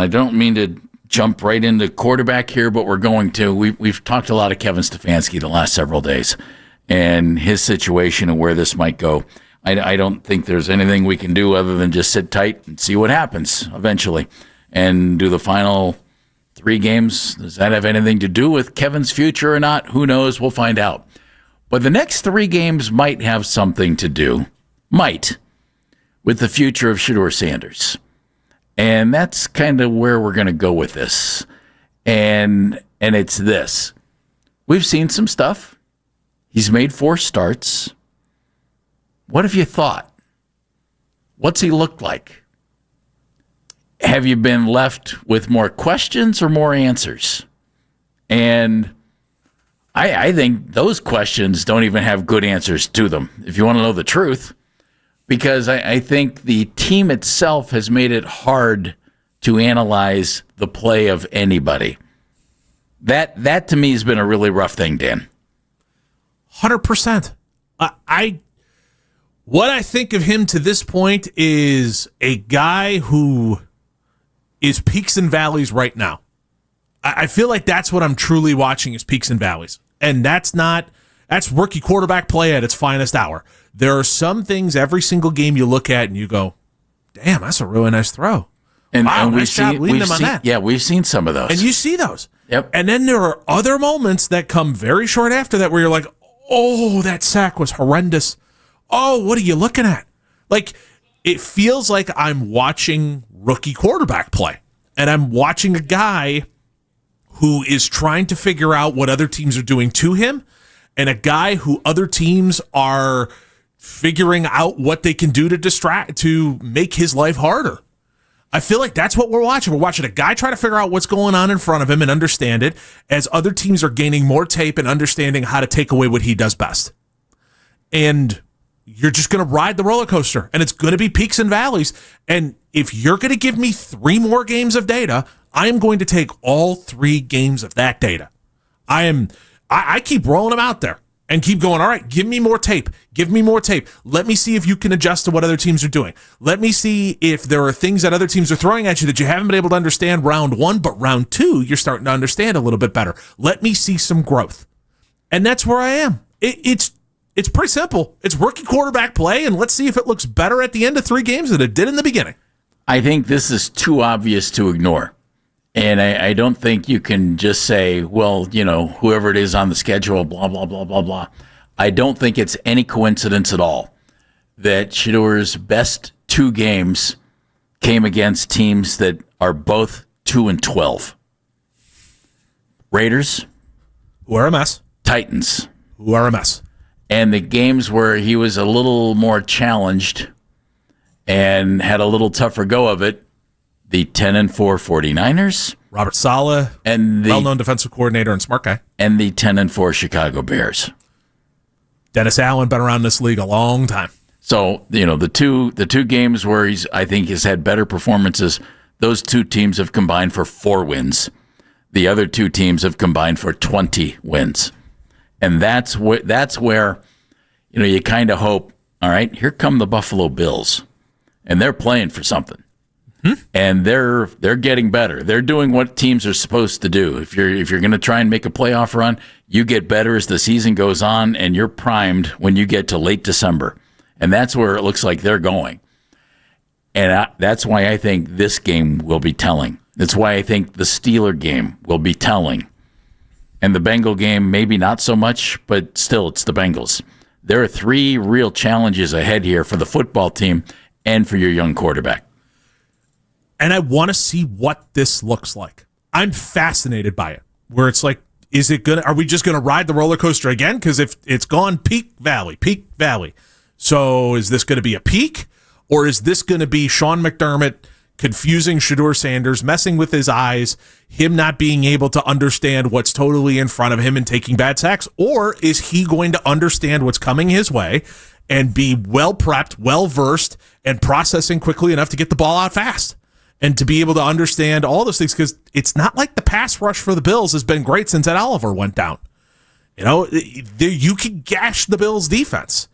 I don't mean to jump right into quarterback here, but we're going to. We've talked a lot of Kevin Stefanski the last several days and his situation and where this might go. I don't think there's anything we can do other than just sit tight and see what happens eventually and do the final 3 games. Does that have anything to do with Kevin's future or not? Who knows? We'll find out. But the next 3 games might have something to do, with the future of Shedeur Sanders. And that's kind of where we're going to go with this. And it's this. We've seen some stuff. He's made 4 starts. What have you thought? What's he looked like? Have you been left with more questions or more answers? And I think those questions don't even have good answers to them, if you want to know the truth, because I think the team itself has made it hard to analyze the play of anybody. That to me has been a really rough thing, Dan. 100%. What I think of him to this point is a guy who is peaks and valleys right now. I feel like that's what I'm truly watching is peaks and valleys. And that's rookie quarterback play at its finest hour. There are some things every single game you look at and you go, damn, that's a really nice throw. And, wow, and nice job leading them on that. Yeah, we've seen some of those. And you see those. Yep. And then there are other moments that come very short after that where you're like, oh, that sack was horrendous. Oh, what are you looking at? Like, it feels like I'm watching rookie quarterback play. And I'm watching a guy who is trying to figure out what other teams are doing to him, and a guy who other teams are figuring out what they can do to make his life harder. I feel like that's what we're watching. We're watching a guy try to figure out what's going on in front of him and understand it, as other teams are gaining more tape and understanding how to take away what he does best. And you're just going to ride the roller coaster, and it's going to be peaks and valleys. And if you're going to give me 3 more games of data, I am going to take all 3 games of that data. I keep rolling them out there and keep going, all right, give me more tape. Give me more tape. Let me see if you can adjust to what other teams are doing. Let me see if there are things that other teams are throwing at you that you haven't been able to understand round 1, but round 2, you're starting to understand a little bit better. Let me see some growth. And that's where I am. It's pretty simple. It's rookie quarterback play, and let's see if it looks better at the end of 3 games than it did in the beginning. I think this is too obvious to ignore. And I don't think you can just say, well, whoever it is on the schedule, blah, blah, blah, blah, blah. I don't think it's any coincidence at all that Shedeur's best 2 games came against teams that are both 2-12. Raiders. Who are a mess. Titans. Who are a mess. And the games where he was a little more challenged and had a little tougher go of it, the 10-4 49ers. Robert Saleh, and the well-known defensive coordinator and smart guy. And the 10-4 Chicago Bears. Dennis Allen, been around this league a long time. So, the two games where I think he's had better performances, those 2 teams have combined for 4 wins. The other 2 teams have combined for 20 wins. And that's where you kind of hope, all right, here come the Buffalo Bills. And they're playing for something. And they're getting better. They're doing what teams are supposed to do. If you're going to try and make a playoff run, you get better as the season goes on, and you're primed when you get to late December. And that's where it looks like they're going. And that's why I think this game will be telling. That's why I think the Steeler game will be telling. And the Bengal game, maybe not so much, but still, it's the Bengals. There are 3 real challenges ahead here for the football team and for your young quarterback. And I want to see what this looks like. I'm fascinated by it. Where it's like, are we just gonna ride the roller coaster again? Because if it's gone peak valley. So is this gonna be a peak? Or is this gonna be Sean McDermott confusing Shedeur Sanders, messing with his eyes, him not being able to understand what's totally in front of him and taking bad sacks? Or is he going to understand what's coming his way and be well prepped, well versed, and processing quickly enough to get the ball out fast? And to be able to understand all those things, because it's not like the pass rush for the Bills has been great since Ed Oliver went down. You can gash the Bills' defense.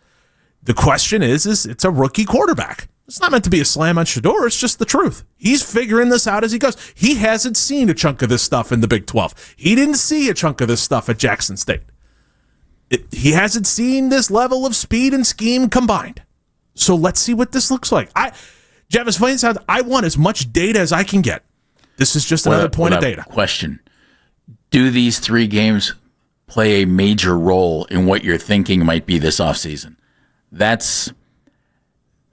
The question is it's a rookie quarterback. It's not meant to be a slam on Shedeur. It's just the truth. He's figuring this out as he goes. He hasn't seen a chunk of this stuff in the Big 12. He didn't see a chunk of this stuff at Jackson State. He hasn't seen this level of speed and scheme combined. So let's see what this looks like. Jeff, as funny as sounds, I want as much data as I can get. This is just another point of data. Question. Do these 3 games play a major role in what you're thinking might be this offseason?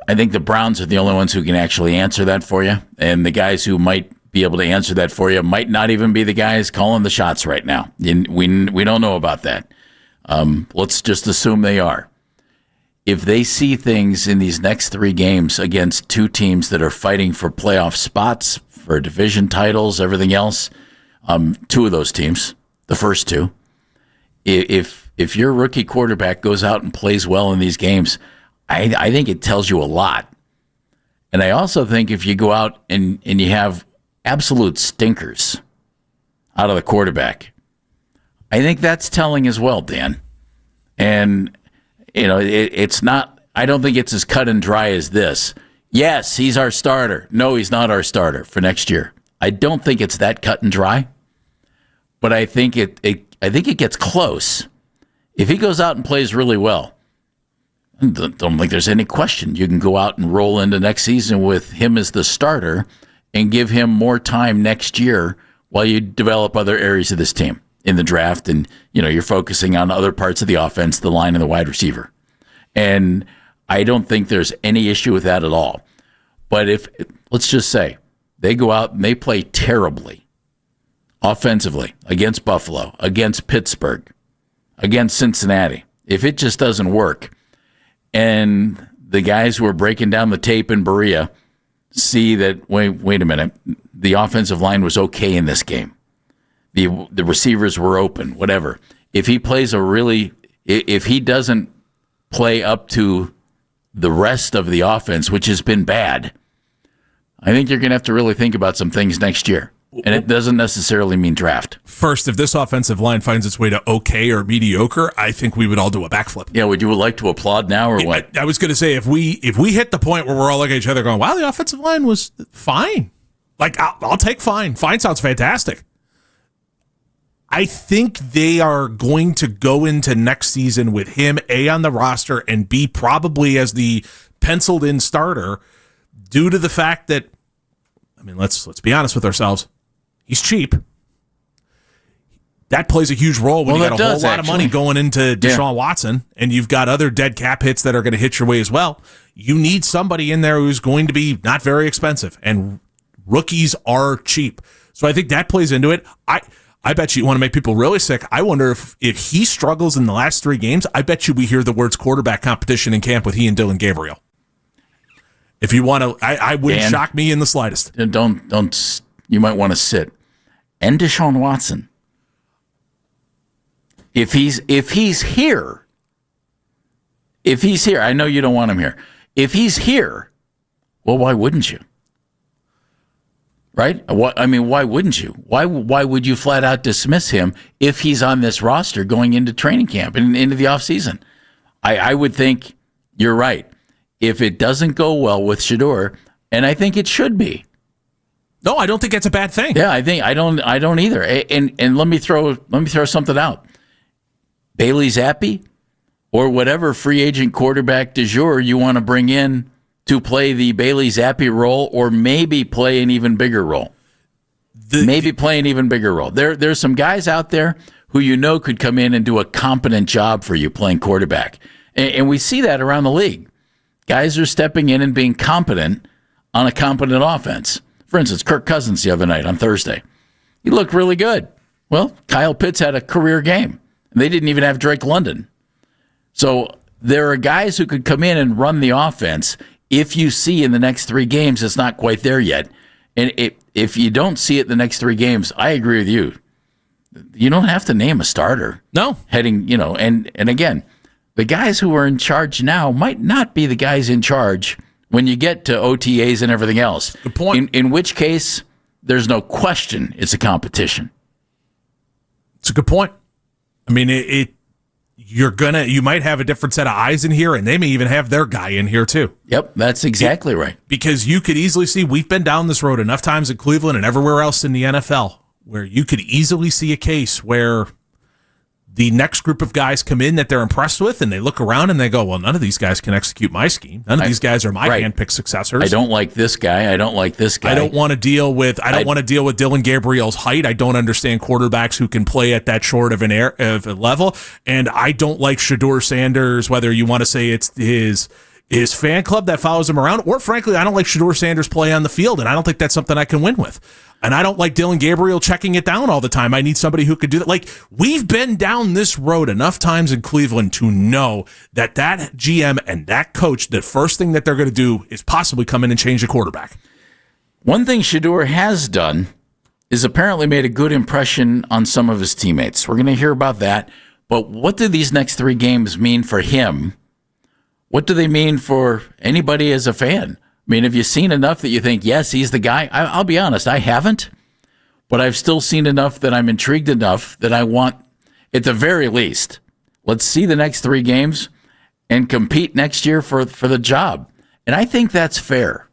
I think the Browns are the only ones who can actually answer that for you. And the guys who might be able to answer that for you might not even be the guys calling the shots right now. We don't know about that. Let's just assume they are. If they see things in these next 3 games against 2 teams that are fighting for playoff spots, for division titles, everything else, 2 of those teams, the first 2, if your rookie quarterback goes out and plays well in these games, I think it tells you a lot. And I also think if you go out and you have absolute stinkers out of the quarterback, I think that's telling as well, Dan. And, it's not, I don't think it's as cut and dry as this. Yes, he's our starter. No, he's not our starter for next year. I don't think it's that cut and dry, but I think I think it gets close. If he goes out and plays really well, I don't think there's any question. You can go out and roll into next season with him as the starter and give him more time next year while you develop other areas of this team in the draft. And, you're focusing on other parts of the offense, the line and the wide receiver. And I don't think there's any issue with that at all. But let's just say they go out and they play terribly offensively against Buffalo, against Pittsburgh, against Cincinnati, if it just doesn't work, and the guys who are breaking down the tape in Berea see that, wait a minute, the offensive line was okay in this game. The receivers were open, whatever. If he plays if he doesn't play up to the rest of the offense, which has been bad, I think you're going to have to really think about some things next year. And it doesn't necessarily mean draft. First, if this offensive line finds its way to okay or mediocre, I think we would all do a backflip. Yeah, would you like to applaud now or what? I was going to say, if we hit the point where we're all looking at each other going, wow, the offensive line was fine. Like, I'll take fine. Fine sounds fantastic. I think they are going to go into next season with him, A, on the roster, and B, probably as the penciled-in starter, due to the fact that, let's be honest with ourselves, he's cheap. That plays a huge role when you got a whole lot of money going into Deshaun Watson, and you've got other dead cap hits that are going to hit your way as well. You need somebody in there who's going to be not very expensive, and rookies are cheap. So I think that plays into it. I bet you want to make people really sick. I wonder if he struggles in the last 3 games, I bet you we hear the words quarterback competition in camp with he and Dylan Gabriel. If you want to, I wouldn't shock me in the slightest. Don't. You might want to sit. And Deshaun Watson, if he's here, I know you don't want him here. If he's here, well, why wouldn't you? Right? Why wouldn't you? Why would you flat out dismiss him if he's on this roster going into training camp and into the offseason? I would think you're right. If it doesn't go well with Shedeur, and I think it should be. No, I don't think that's a bad thing. Yeah, I don't either. And let me throw something out. Bailey Zappi or whatever free agent quarterback du jour you want to bring in to play the Bailey Zappi role, or maybe play an even bigger role. There's some guys out there who could come in and do a competent job for you playing quarterback. And we see that around the league. Guys are stepping in and being competent on a competent offense. For instance, Kirk Cousins the other night on Thursday. He looked really good. Well, Kyle Pitts had a career game. And they didn't even have Drake London. So there are guys who could come in and run the offense if you see in the next 3 games it's not quite there yet. And if you don't see it in the next 3 games, I agree with you. You don't have to name a starter. No. And again, the guys who are in charge now might not be the guys in charge when you get to OTAs and everything else. Good point. In which case, there's no question it's a competition. It's a good point. you might have a different set of eyes in here, and they may even have their guy in here too. Yep, that's exactly right. Because you could easily see, we've been down this road enough times in Cleveland and everywhere else in the NFL, where you could easily see a case where the next group of guys come in that they're impressed with, and they look around and they go, well, none of these guys can execute my scheme. None of these guys are my handpicked successors. I don't like this guy. I don't like this guy. I don't want to deal with Dylan Gabriel's height. I don't understand quarterbacks who can play at that short of of a level. And I don't like Shedeur Sanders, whether you want to say it's his fan club that follows him around, or frankly, I don't like Shedeur Sanders' play on the field, and I don't think that's something I can win with. And I don't like Dylan Gabriel checking it down all the time. I need somebody who could do that. Like, we've been down this road enough times in Cleveland to know that GM and that coach, the first thing that they're going to do is possibly come in and change the quarterback. One thing Shedeur has done is apparently made a good impression on some of his teammates. We're going to hear about that. But what do these next 3 games mean for him? What do they mean for anybody as a fan? I mean, have you seen enough that you think, yes, he's the guy? I'll be honest, I haven't. But I've still seen enough that I'm intrigued enough that I want, at the very least, let's see the next 3 games and compete next year for the job. And I think that's fair.